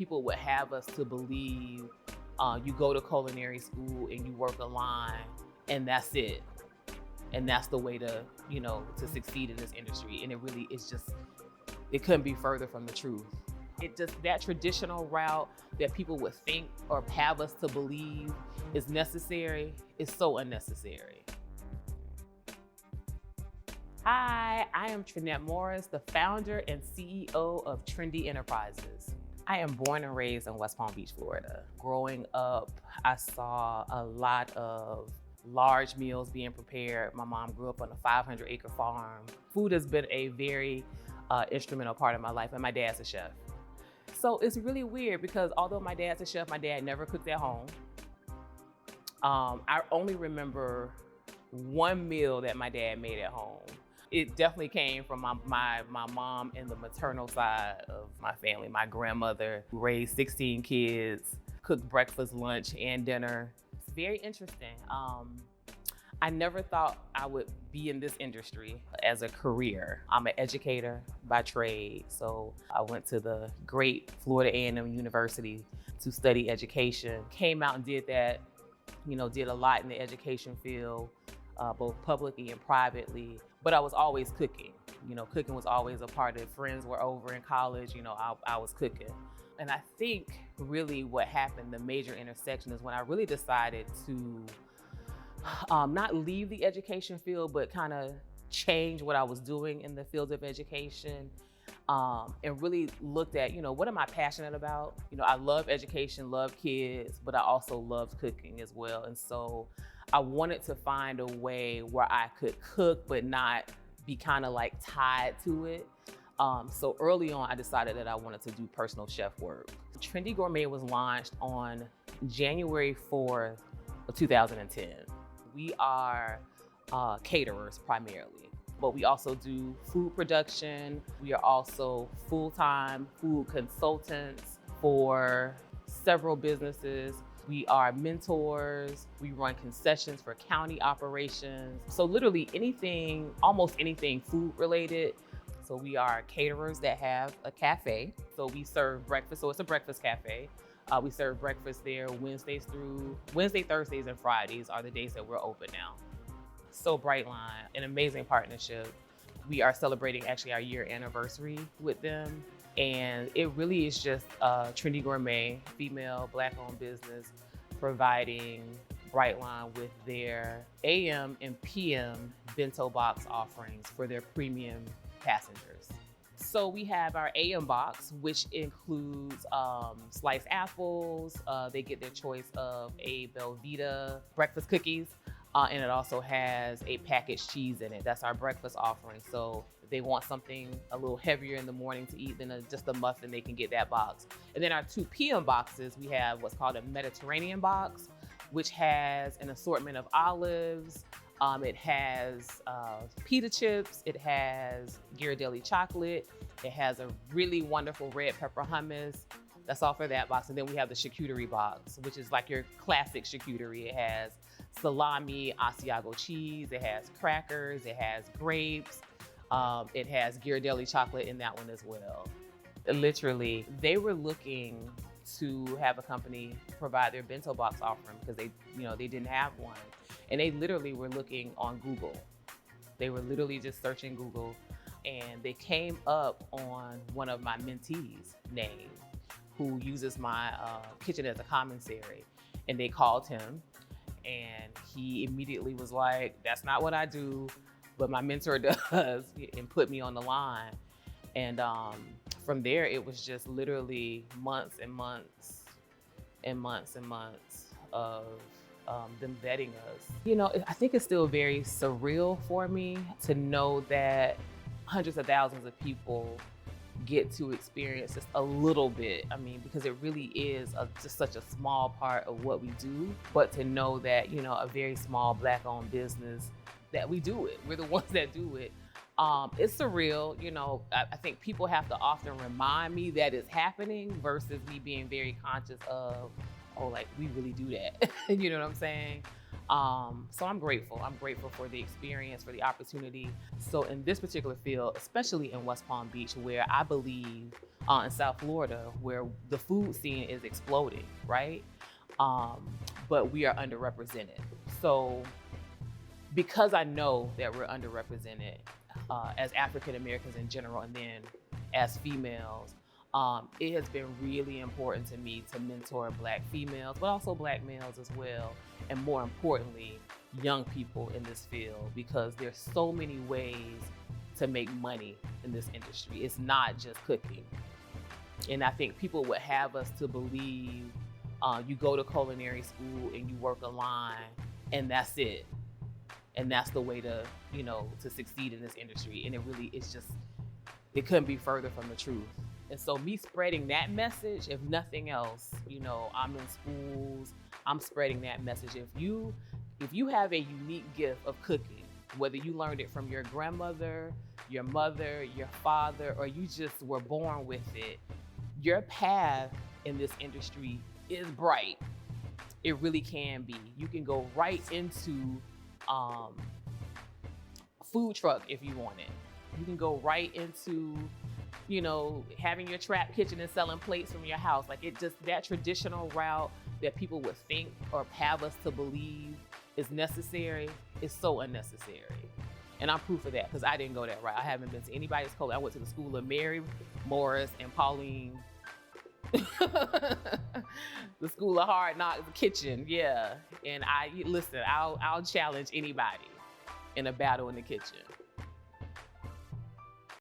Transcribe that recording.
people would have us to believe you go to culinary school and you work a line and that's it. And that's the way to, to succeed in this industry. And it really is just, it couldn't be further from the truth. It just, that traditional route that people would think or have us to believe is necessary is so unnecessary. Hi, I am Trinnette Morris, the founder and CEO of Trindy Enterprises. I am born and raised in West Palm Beach, Florida. Growing up, I saw a lot of large meals being prepared. My mom grew up on a 500-acre farm. Food has been a very instrumental part of my life, and my dad's a chef. So it's really weird because although my dad's a chef, my dad never cooked at home. I only remember one meal that my dad made at home. It definitely came from my mom and the maternal side of my family. My grandmother raised 16 kids, cooked breakfast, lunch, and dinner. It's very interesting. I never thought I would be in this industry as a career. I'm an educator by trade, so I went to the great Florida A&M University to study education. Came out and did that, did a lot in the education field, both publicly and privately. But I was always cooking. Cooking was always a part of it. Friends were over in college, I was cooking. And I think really what happened, the major intersection, is when I really decided to not leave the education field, but kind of change what I was doing in the field of education, and really looked at, what am I passionate about? I love education, love kids, but I also loved cooking as well. And so I wanted to find a way where I could cook, but not be kind of like tied to it. So early on, I decided that I wanted to do personal chef work. Trindy Gourmet was launched on January 4th of 2010. We are caterers primarily, but we also do food production. We are also full-time food consultants for several businesses. We are mentors. We run concessions for county operations. So literally anything, almost anything food related. So we are caterers that have a cafe. So we serve breakfast. So it's a breakfast cafe. We serve breakfast there Wednesday, Thursdays, and Fridays are the days that we're open now. So Brightline, an amazing partnership. We are celebrating actually our year anniversary with them. And it really is just Trindy Gourmet, female, Black-owned business, providing Brightline with their AM and PM bento box offerings for their premium passengers. So we have our AM box, which includes sliced apples. They get their choice of a Belvita breakfast cookies, and it also has a packaged cheese in it. That's our breakfast offering. So if they want something a little heavier in the morning to eat than just a muffin, they can get that box. And then our 2 PM boxes, we have what's called a Mediterranean box, which has an assortment of olives. It has pita chips. It has Ghirardelli chocolate. It has a really wonderful red pepper hummus. That's all for that box. And then we have the charcuterie box, which is like your classic charcuterie. It has salami, Asiago cheese. It has crackers. It has grapes. It has Ghirardelli chocolate in that one as well. Literally, they were looking to have a company provide their bento box offering because they didn't have one. And they literally were looking on Google. They were literally just searching Google, and they came up on one of my mentees' name, who uses my kitchen as a commissary. And they called him, and he immediately was like, that's not what I do, but my mentor does, and put me on the line. And from there, it was just literally months and months and months and months of them vetting us. I think it's still very surreal for me to know that hundreds of thousands of people get to experience just a little bit. I mean, because it really is just such a small part of what we do, but to know that, a very small Black-owned business, that we do it. We're the ones that do it. It's surreal. I think people have to often remind me that it's happening versus me being very conscious of, we really do that. You know what I'm saying? So I'm grateful. I'm grateful for the experience, for the opportunity. So in this particular field, especially in West Palm Beach, where I believe in South Florida, where the food scene is exploding, right? But we are underrepresented. So because I know that we're underrepresented as African Americans in general, and then as females, it has been really important to me to mentor Black females, but also Black males as well, and more importantly, young people in this field, because there's so many ways to make money in this industry. It's not just cooking. And I think people would have us to believe you go to culinary school and you work a line and that's it. And that's the way to, to succeed in this industry. And it couldn't be further from the truth. And so me spreading that message, if nothing else, I'm in schools, I'm spreading that message. If you have a unique gift of cooking, whether you learned it from your grandmother, your mother, your father, or you just were born with it, your path in this industry is bright. It really can be. You can go right into food truck if you want it. You can go right into, having your trap kitchen and selling plates from your house. Like that traditional route that people would think or have us to believe is necessary is so unnecessary. And I'm proof of that because I didn't go that route. I haven't been to anybody's college. I went to the school of Mary Morris and Pauline. The school of hard knocks, the kitchen, yeah. And I'll challenge anybody in a battle in the kitchen.